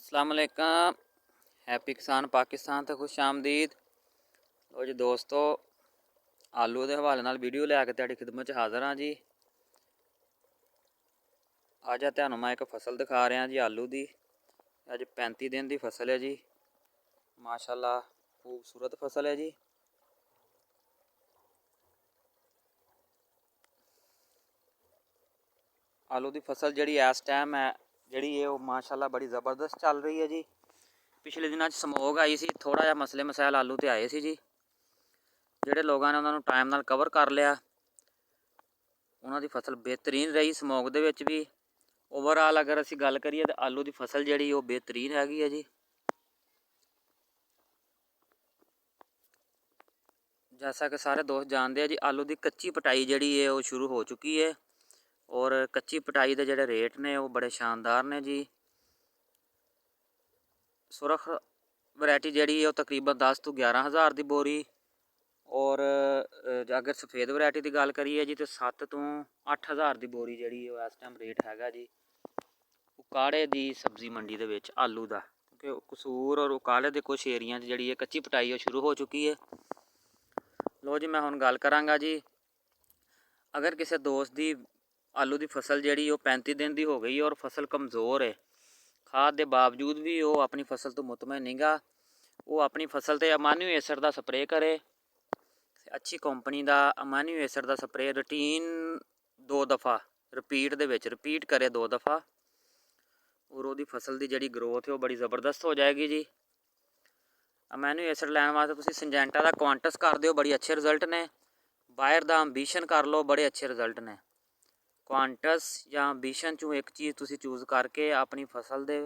अस्सलाम वालेकुम। हैप्पी किसान पाकिस्तान तो खुश आमदीद। लो जी दोस्तों, आलू के हवाले नाल वीडियो लैके तुहाडी खिदमत च हाज़र हाँ जी। अज तुहानूं मैं एक फसल दिखा रहा जी आलू की। अज 35 दिन की फसल है जी। माशाअल्लाह खूबसूरत फसल है जी। आलू की फसल जी इस टाइम है जी माशाअल्लाह बड़ी ज़बरदस्त चल रही है जी। पिछले दिनों समोग आई सी, थोड़ा जिहा मसले मसाइल आलू ते आए सी जी। जिहड़े लोगों ने उन्होंने टाइम नाल कवर कर लिया उन्हों की फसल बेहतरीन रही। समोग दे विच भी ओवरऑल अगर असी गल करिए तो आलू की फसल जी वो बेहतरीन हैगी है जी। जैसा कि सारे दोस्त जानते हैं जी, आलू की कच्ची पटाई जी है वो शुरू हो चुकी है और कच्ची पटाई के जोड़े रेट ने वो बड़े शानदार ने जी। सुरख वैरायटी जी है तकरीबन 10 तो 11,000 की बोरी और अगर सफेद वैरायटी की गल करिए जी तो 7 तो 8,000 की बोरी जी इस टाइम रेट हैगा जी। उकाड़े की सब्जी मंडी के आलू का, क्योंकि कसूर और उकाड़े के कुछ एरिया जी कच्ची पटाई शुरू हो चुकी है। लो जी मैं हुण गल करांगा जी, अगर किसी दोस्त की आलू की फसल जी 35 दिन की हो गई और फसल कमज़ोर है, खाद के बावजूद भी वो अपनी फसल तो मुतमैन नहीं गा, वो अपनी फसल से अमान्यू एसड का स्प्रे करे। अच्छी कंपनी का अमान्यू एसड का स्प्रे रूटीन 2 दफ़ा रिपीट करे 2 दफ़ा और वो फसल की जी ग्रोथ है वो बड़ी ज़बरदस्त हो जाएगी जी। अमान्यू एसड लैन वास्ते तुसीं सिंजेंटा का क्वांटस कर दो, बड़ी अच्छे रिजल्ट ने। बायर का अंबीशन कर लो, बड़े अच्छे रिजल्ट ने। क्वांटस या अंबीशन चों एक चीज़ तुसीं चूज़ करके अपनी फसल दे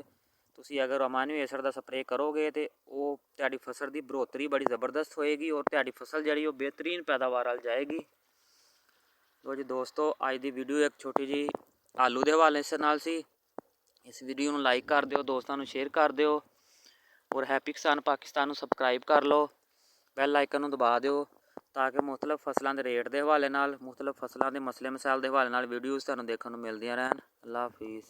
तुसीं अगर अमान्यू एसड का स्प्रे करोगे तो वो तुहाडी फसल की बढ़ोतरी बड़ी ज़बरदस्त होएगी और तुहाडी फसल जी वो बेहतरीन पैदावार वाल जाएगी। तो जी दोस्तों, अज की वीडियो एक छोटी जी आलू के हवाले से नाल सी। इस वीडियो में लाइक कर दो, दोस्तों को शेयर कर दो और हैप्पी किसान पाकिस्तान सबसक्राइब कर लो, बैल आइकन दबा दो ताकि मुख्तलिफ फसलों के रेट के हवाले नाल, मुख्तलिफ फसलों के मसले मसाइल के हवाले नाल वीडियोज़ तुहानूं देखने को मिलदियां रहन। अल्लाह हाफिज़।